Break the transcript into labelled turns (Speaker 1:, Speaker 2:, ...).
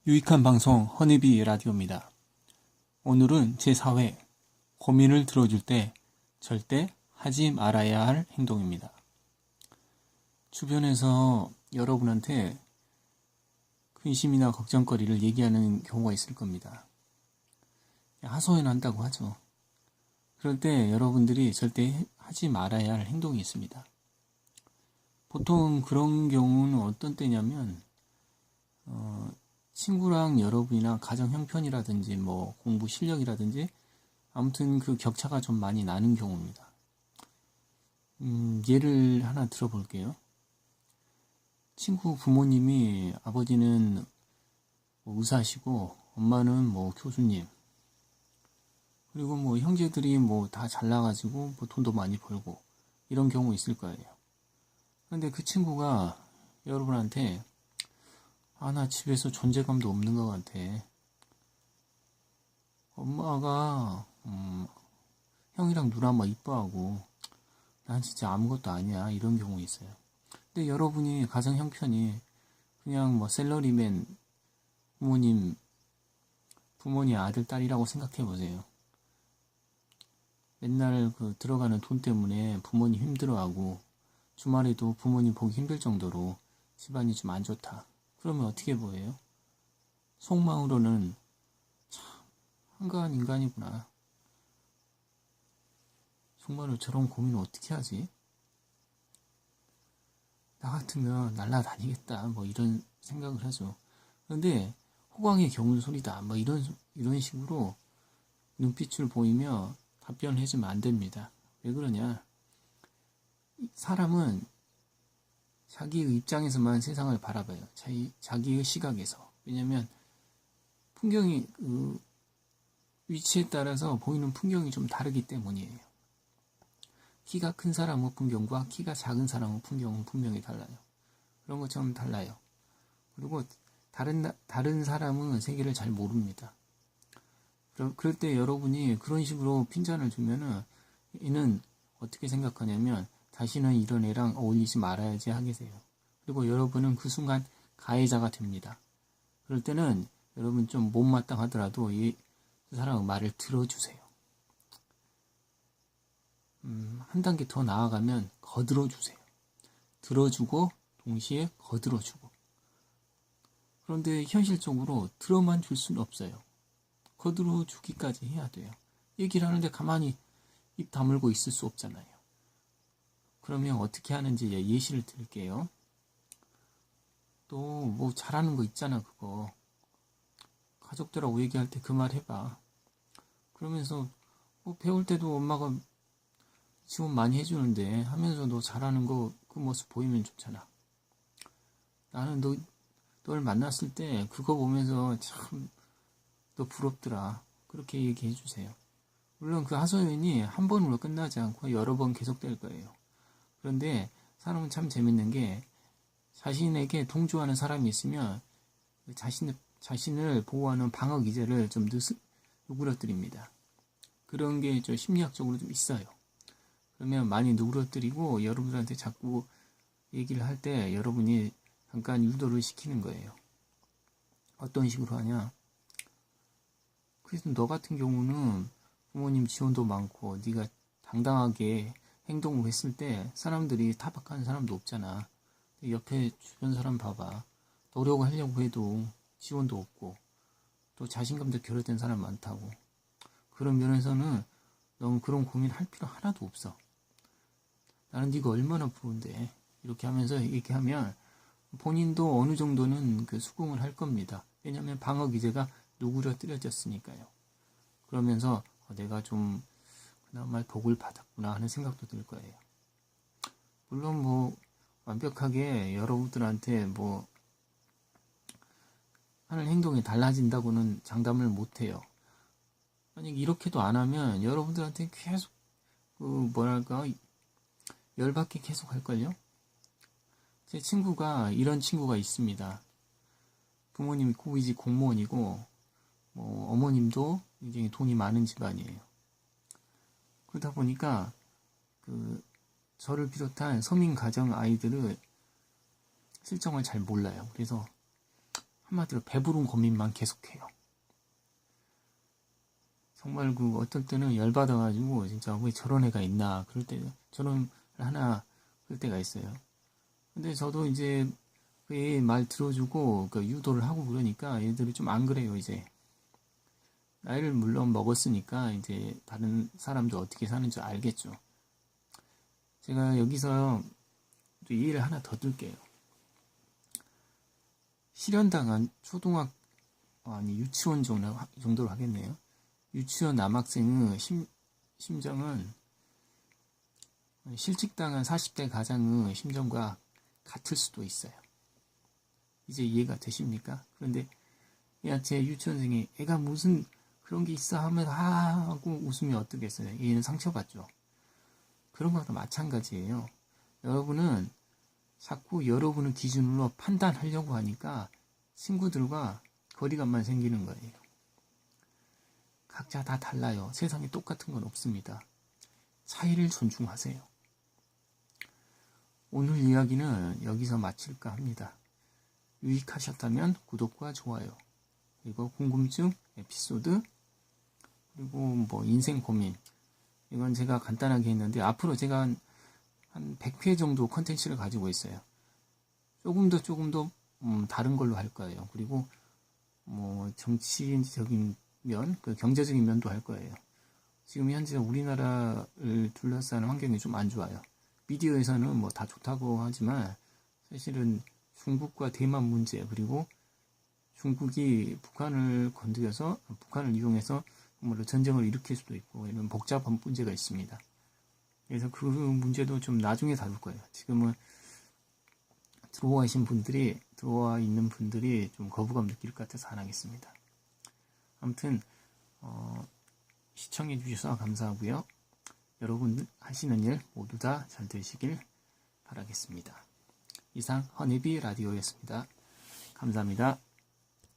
Speaker 1: 유익한 방송 허니비 라디오입니다. 오늘은 제4회 고민을 들어줄 때 절대 하지 말아야 할 행동입니다. 주변에서 여러분한테 근심이나 걱정거리를 얘기하는 경우가 있을 겁니다. 하소연한다고 하죠. 그럴 때 여러분들이 절대 하지 말아야 할 행동이 있습니다. 보통 그런 경우는 어떤 때냐면 친구랑 여러분이나 가정 형편이라든지 공부 실력이라든지 아무튼 그 격차가 좀 많이 나는 경우입니다. 예를 하나 들어볼게요. 친구 부모님이 아버지는 의사시고 엄마는 교수님, 그리고 형제들이 다 잘나가지고 돈도 많이 벌고 이런 경우 있을 거예요. 그런데 그 친구가 여러분한테 나 집에서 존재감도 없는 것 같아. 엄마가 형이랑 누나만 이뻐하고 난 진짜 아무것도 아니야. 이런 경우 있어요. 근데 여러분이 가정 형편이 그냥 샐러리맨 부모님 아들 딸이라고 생각해 보세요. 맨날 들어가는 돈 때문에 부모님 힘들어하고 주말에도 부모님 보기 힘들 정도로 집안이 좀 안 좋다. 그러면 어떻게 보여요? 속마음으로는 참 한가한 인간이구나. 정말로 저런 고민을 어떻게 하지? 나 같으면 날라다니겠다. 이런 생각을 하죠. 그런데 호광의 겨울소리다. 이런 식으로 눈빛을 보이며 답변을 해주면 안 됩니다. 왜 그러냐? 사람은 자기의 입장에서만 세상을 바라봐요. 자기의 시각에서. 왜냐면 풍경이 위치에 따라서 보이는 풍경이 좀 다르기 때문이에요. 키가 큰 사람의 풍경과 키가 작은 사람의 풍경은 분명히 달라요. 그런 것처럼 달라요. 그리고 다른 사람은 세계를 잘 모릅니다. 그럴 때 여러분이 그런 식으로 핀잔을 주면은 얘는 어떻게 생각하냐면 자신은 이런 애랑 어울리지 말아야지 하겠어요. 그리고 여러분은 그 순간 가해자가 됩니다. 그럴 때는 여러분 좀 못마땅하더라도 그 사람의 말을 들어주세요. 한 단계 더 나아가면 거들어주세요. 들어주고 동시에 거들어주고. 그런데 현실적으로 들어만 줄 수는 없어요. 거들어주기까지 해야 돼요. 얘기를 하는데 가만히 입 다물고 있을 수 없잖아요. 그러면 어떻게 하는지 예시를 드릴게요. 또 잘하는 거 있잖아. 그거 가족들하고 얘기할 때 그 말 해봐. 그러면서 배울 때도 엄마가 지원 많이 해주는데 하면서 너 잘하는 거 그 모습 보이면 좋잖아. 나는 널 만났을 때 그거 보면서 참 너 부럽더라. 그렇게 얘기해 주세요. 물론 그 하소연이 한 번으로 끝나지 않고 여러 번 계속될 거예요. 그런데 사람은 참 재밌는 게 자신에게 동조하는 사람이 있으면 자신을 보호하는 방어 기제를 좀 누그러뜨립니다. 그런 게 좀 심리학적으로 좀 있어요. 그러면 많이 누그러뜨리고 여러분들한테 자꾸 얘기를 할 때 여러분이 잠깐 유도를 시키는 거예요. 어떤 식으로 하냐? 그래서 너 같은 경우는 부모님 지원도 많고 네가 당당하게 행동을 했을 때 사람들이 타박하는 사람도 없잖아. 옆에 주변 사람 봐봐. 노력을 하려고 해도 지원도 없고 또 자신감도 결여된 사람 많다고. 그런 면에서는 넌 그런 고민할 필요 하나도 없어. 나는 네가 얼마나 부러운데. 이렇게 하면서 얘기하면 본인도 어느 정도는 수긍을 할 겁니다. 왜냐하면 방어 기제가 누그러뜨려졌으니까요. 그러면서 내가 좀 그나마 복을 받았구나 하는 생각도 들 거예요. 물론 완벽하게 여러분들한테 하는 행동이 달라진다고는 장담을 못해요. 만약 이렇게도 안 하면 여러분들한테 계속 열받게 계속 할걸요? 제 친구가 이런 친구가 있습니다. 부모님이 고위직 공무원이고 어머님도 굉장히 돈이 많은 집안이에요. 그러다 보니까 저를 비롯한 서민 가정 아이들을 실정을 잘 몰라요. 그래서 한마디로 배부른 고민만 계속해요. 정말 어떨 때는 열받아가지고 진짜 왜 저런 애가 있나 그럴 때 저런 하나 그럴 때가 있어요. 근데 저도 이제 그 애 말 들어주고 유도를 하고 그러니까 얘들이 좀 안 그래요. 이제 나이를 물론 먹었으니까 이제 다른 사람도 어떻게 사는지 알겠죠. 제가 여기서 또 이 일을 하나 더 들게요. 실현당한 유치원 정도로 하겠네요. 유치원 남학생의 심정은 실직당한 40대 가장의 심정과 같을 수도 있어요. 이제 이해가 되십니까? 그런데 야, 제 유치원생이 애가 무슨 그런 게 있어 하면서 하고 웃으면 어떻겠어요? 얘는 상처받죠. 그런 거랑 마찬가지예요. 여러분은 자꾸 여러분의 기준으로 판단하려고 하니까 친구들과 거리감만 생기는 거예요. 각자 다 달라요. 세상에 똑같은 건 없습니다. 차이를 존중하세요. 오늘 이야기는 여기서 마칠까 합니다. 유익하셨다면 구독과 좋아요, 그리고 궁금증 에피소드, 그리고 인생 고민, 이건 제가 간단하게 했는데 앞으로 제가 한 100회 정도 컨텐츠를 가지고 있어요. 조금 더 다른 걸로 할 거예요. 그리고 정치적인 면, 경제적인 면도 할 거예요. 지금 현재 우리나라를 둘러싸는 환경이 좀 안 좋아요. 미디어에서는 다 좋다고 하지만 사실은 중국과 대만 문제, 그리고 중국이 북한을 건드려서 북한을 이용해서 정말로 전쟁을 일으킬 수도 있고 이런 복잡한 문제가 있습니다. 그래서 그 문제도 좀 나중에 다룰 거예요. 지금은 들어와 있는 분들이 좀 거부감 느낄 것 같아서 안 하겠습니다. 아무튼 시청해 주셔서 감사하고요. 여러분 하시는 일 모두 다 잘 되시길 바라겠습니다. 이상 허니비 라디오였습니다. 감사합니다.